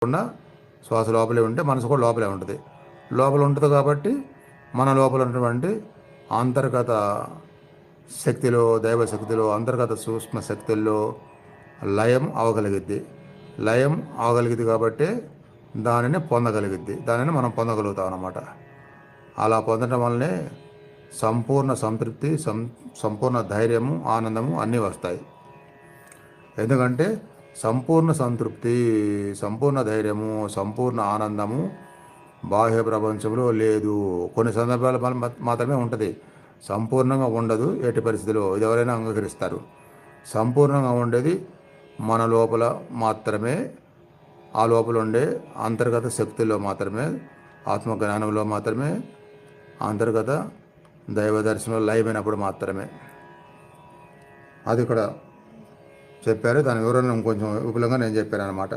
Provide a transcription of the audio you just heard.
ఉన్న శ్వాస లోపలే ఉంటే మనసు కూడా లోపలే ఉంటుంది. లోపల ఉంటుంది కాబట్టి మన లోపల ఉన్నటువంటి అంతర్గత శక్తిలో, దైవశక్తిలో, అంతర్గత సూక్ష్మ శక్తుల్లో లయం అవగలిగిద్ది. లయం అవగలిగిద్ది కాబట్టి దానిని పొందగలిగిద్ది, దానిని మనం పొందగలుగుతాం అన్నమాట. అలా పొందడం వల్లనే సంపూర్ణ సంతృప్తి, సంపూర్ణ ధైర్యము, ఆనందము అన్నీ వస్తాయి. ఎందుకంటే సంపూర్ణ సంతృప్తి, సంపూర్ణ ధైర్యము, సంపూర్ణ ఆనందము బాహ్య ప్రపంచంలో లేదు. కొన్ని సందర్భాలు మాత్రమే ఉంటుంది, సంపూర్ణంగా ఉండదు ఎట్టి పరిస్థితిలో. ఇది ఎవరైనా అంగీకరిస్తారు. సంపూర్ణంగా ఉండేది మన లోపల మాత్రమే, ఆ లోపల ఉండే అంతర్గత శక్తుల్లో మాత్రమే, ఆత్మజ్ఞానంలో మాత్రమే, అంతర్గత దైవ దర్శనంలో లయమైనప్పుడు మాత్రమే. అది ఇక్కడ చెప్పారు. దాని వివరణ ఇంకొంచెం విపులంగా నేను చెప్పాను అన్నమాట.